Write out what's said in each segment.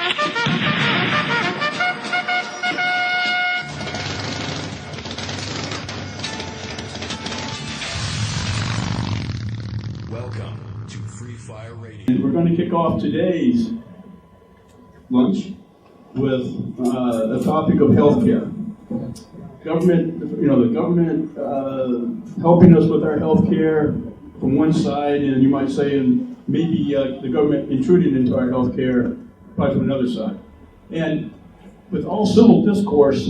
Welcome to Free Fire Radio. And we're going to kick off today's lunch with a topic of healthcare. Government, the government helping us with our healthcare from one side, and you might say, and maybe the government intruding into our healthcare probably from another side. And with all civil discourse,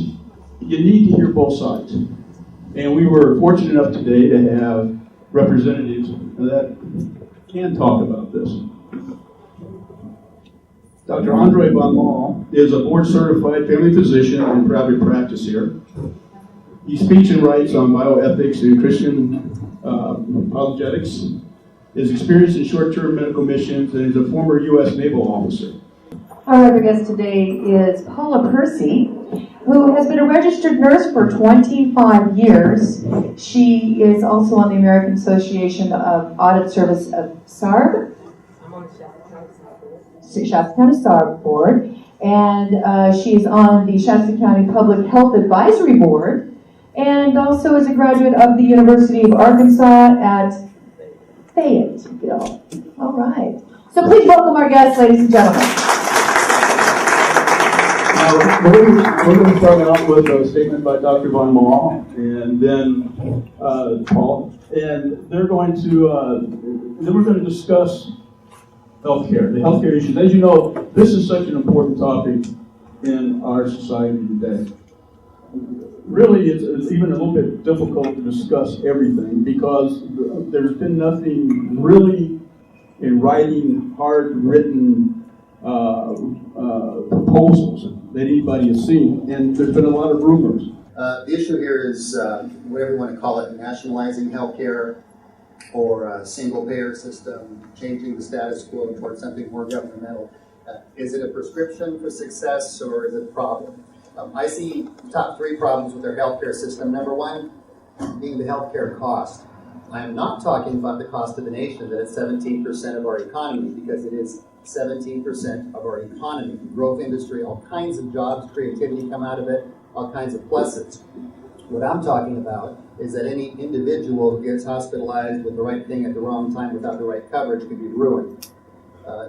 you need to hear both sides. And we were fortunate enough today to have representatives that can talk about this. Dr. Andre Von Maal is a board-certified family physician in private practice here. He speaks and writes on bioethics and Christian apologetics, is experienced in short-term medical missions, and is a former U.S. naval officer. Our other guest today is Paula Percy, who has been a registered nurse for 25 years. She is also on the American Association of Audit Service of SARB. I'm on Shasta County SARB Board. And she is on the Shasta County Public Health Advisory Board, and also is a graduate of the University of Arkansas at Fayetteville. All right. So please welcome our guests, ladies and gentlemen. We're going to start out with a statement by Dr. Von Maal, and then Paul, and they're going to, then we're going to discuss healthcare, the healthcare issues. As you know, this is such an important topic in our society today. Really, it's even a little bit difficult to discuss everything because there's been nothing really in writing, hard-written proposals that anybody has seen, and there's been a lot of rumors. The issue here is whatever you want to call it, nationalizing healthcare or a single-payer system, changing the status quo towards something more governmental. Is it a prescription for success or is it a problem? I see top three problems with our healthcare system. Number one being the healthcare cost. I am not talking about the cost of the nation, that it's 17% of our economy, because it is 17% of our economy. Growth industry, all kinds of jobs, creativity come out of it, all kinds of pluses. What I'm talking about is that any individual who gets hospitalized with the right thing at the wrong time without the right coverage could be ruined.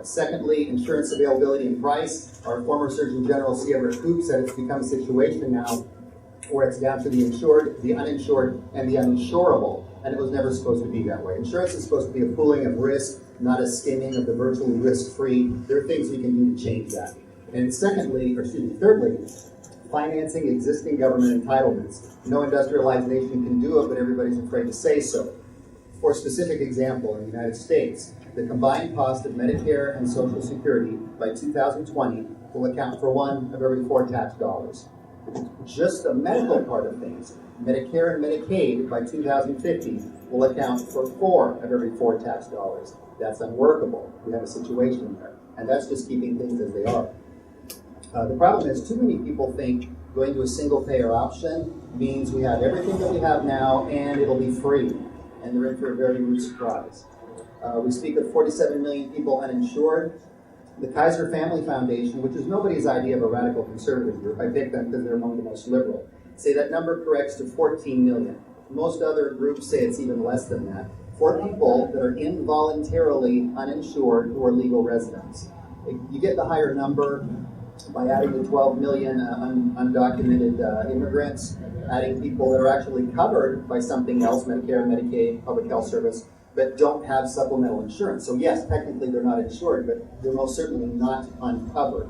Secondly, insurance availability and price. Our former Surgeon General, C. Everett Koop, said it's become a situation now where it's down to the insured, the uninsured, and the uninsurable, and it was never supposed to be that way. Insurance is supposed to be a pooling of risk, not a skimming of the virtually risk-free. There are things we can do to change that. And thirdly, financing existing government entitlements. No industrialized nation can do it, but everybody's afraid to say so. For a specific example, in the United States, the combined cost of Medicare and Social Security by 2020 will account for 1 of every 4 tax dollars. Just the medical part of things, Medicare and Medicaid by 2050 will account for 4 of every 4 tax dollars. That's unworkable. We have a situation there. And that's just keeping things as they are. The problem is too many people think going to a single-payer option means we have everything that we have now and it'll be free. And they're in for a very rude surprise. We speak of 47 million people uninsured. The Kaiser Family Foundation, which is nobody's idea of a radical conservative group, I picked them because they're among the most liberal, say that number corrects to 14 million. Most other groups say it's even less than that. For people that are involuntarily uninsured who are legal residents. You get the higher number by adding the 12 million undocumented immigrants, adding people that are actually covered by something else, Medicare, Medicaid, public health service, but don't have supplemental insurance. So yes, technically they're not insured, but they're most certainly not uncovered.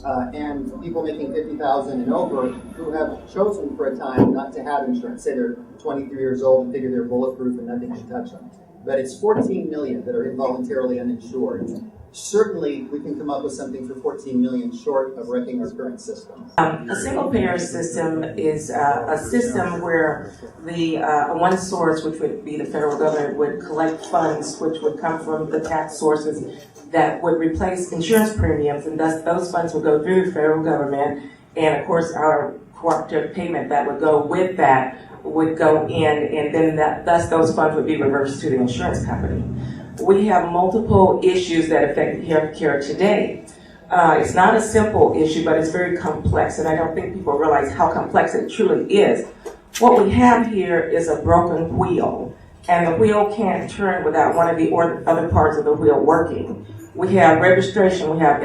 And people making $50,000 and over who have chosen for a time not to have insurance, say they're 23 years old and figure they're bulletproof and nothing can touch them. But it's 14 million that are involuntarily uninsured. Certainly, we can come up with something for 14 million short of wrecking our current system. A single-payer system is a system where the one source, which would be the federal government, would collect funds which would come from the tax sources that would replace insurance premiums, and thus those funds would go through the federal government, and of course our cooperative payment that would go with that would go in, and then thus those funds would be reversed to the insurance company. We have multiple issues that affect healthcare today. It's not a simple issue, but it's very complex, and I don't think people realize how complex it truly is. What we have here is a broken wheel, and the wheel can't turn without one of the other parts of the wheel working. We have registration, we have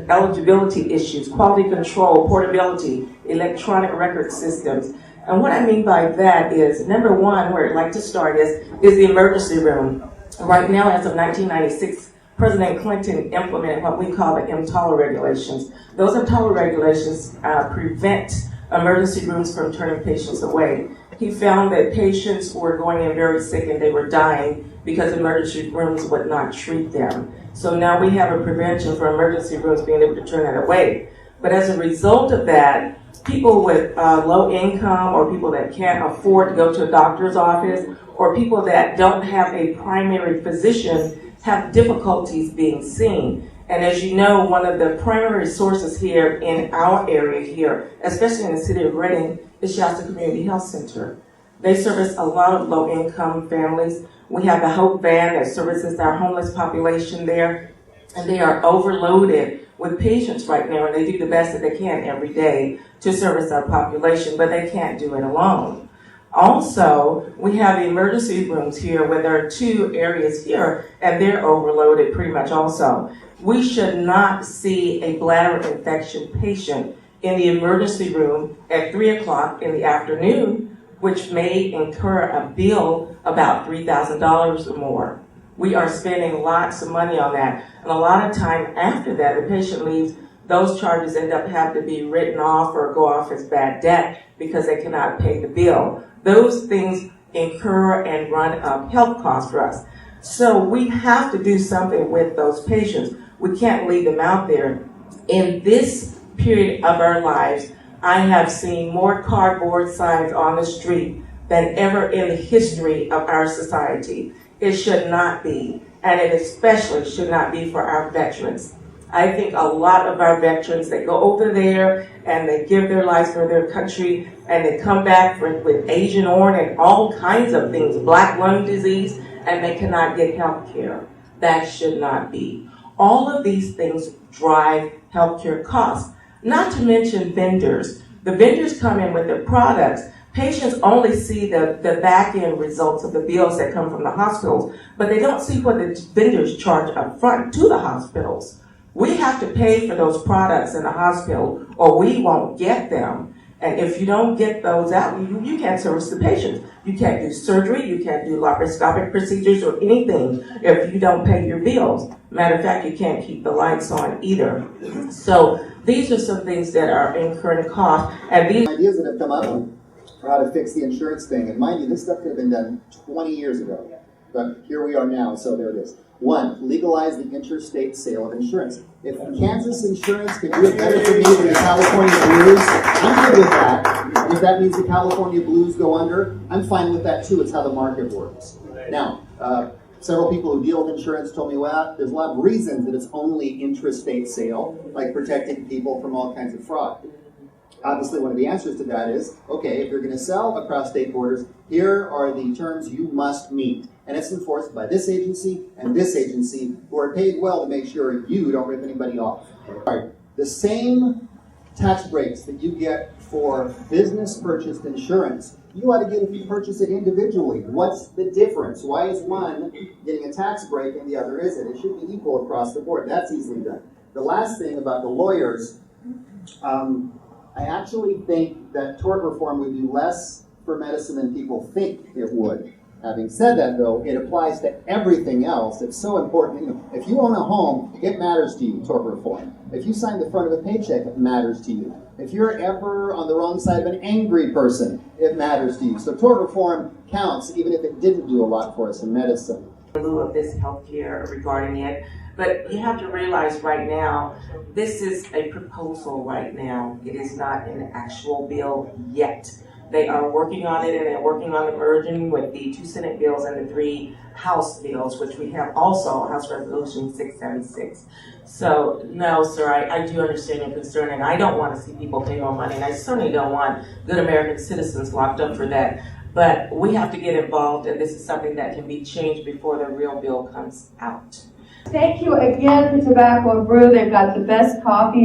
eligibility issues, quality control, portability, electronic record systems. And what I mean by that is, number one, where I'd like to start is the emergency room. Right now, as of 1996, President Clinton implemented what we call the EMTALA regulations. Those EMTALA regulations prevent emergency rooms from turning patients away. He found that patients were going in very sick and they were dying because emergency rooms would not treat them. So now we have a prevention for emergency rooms being able to turn that away. But as a result of that, people with low income or people that can't afford to go to a doctor's office or people that don't have a primary physician have difficulties being seen. And as you know, one of the primary sources here in our area here, especially in the city of Reading, is Shasta Community Health Center. They service a lot of low-income families. We have the Hope Van that services our homeless population there, and they are overloaded with patients right now, and they do the best that they can every day to service our population, but they can't do it alone. Also, we have the emergency rooms here where there are 2 areas here, and they're overloaded pretty much also. We should not see a bladder infection patient in the emergency room at 3 o'clock in the afternoon, which may incur a bill about $3,000 or more. We are spending lots of money on that. And a lot of time after that, the patient leaves, those charges end up having to be written off or go off as bad debt because they cannot pay the bill. Those things incur and run up health costs for us. So we have to do something with those patients. We can't leave them out there. In this period of our lives, I have seen more cardboard signs on the street than ever in the history of our society. It should not be, and it especially should not be for our veterans. I think a lot of our veterans, they go over there and they give their lives for their country and they come back with Agent Orange and all kinds of things, black lung disease, and they cannot get health care. That should not be. All of these things drive healthcare costs, not to mention vendors. The vendors come in with their products. Patients only see the back-end results of the bills that come from the hospitals, but they don't see what the vendors charge up front to the hospitals. We have to pay for those products in the hospital or we won't get them. And if you don't get those out, you can't service the patients. You can't do surgery, you can't do laparoscopic procedures or anything if you don't pay your bills. Matter of fact, you can't keep the lights on either. So these are some things that are incurring costs. And these ideas that have come up for how to fix the insurance thing. And mind you, this stuff could have been done 20 years ago. But here we are now, so there it is. 1, legalize the interstate sale of insurance. If Kansas insurance could do it better for me than the California Blues, I'm good with that. And if that means the California Blues go under, I'm fine with that too. It's how the market works. Now, several people who deal with insurance told me, well, there's a lot of reasons that it's only intrastate sale, like protecting people from all kinds of fraud. Obviously, one of the answers to that is, okay, if you're going to sell across state borders, here are the terms you must meet. And it's enforced by this agency and this agency, who are paid well to make sure you don't rip anybody off. All right. The same tax breaks that you get for business-purchased insurance, you ought to get if you purchase it individually. What's the difference? Why is one getting a tax break and the other isn't? It should be equal across the board. That's easily done. The last thing about the lawyers, I actually think that tort reform would do less for medicine than people think it would. Having said that, though, it applies to everything else. It's so important. You know, if you own a home, it matters to you, tort reform. If you sign the front of a paycheck, it matters to you. If you're ever on the wrong side of an angry person, it matters to you. So tort reform counts, even if it didn't do a lot for us in medicine. In lieu of this healthcare regarding it. But you have to realize right now, this is a proposal right now. It is not an actual bill yet. They are working on it, and they're working on the merging with the 2 Senate bills and the 3 House bills, which we have also, House Resolution 676. So, no, sir, I do understand your concern, and I don't want to see people pay more money, and I certainly don't want good American citizens locked up for that. But we have to get involved, and this is something that can be changed before the real bill comes out. Thank you again for Tobacco and Brew. They've got the best coffee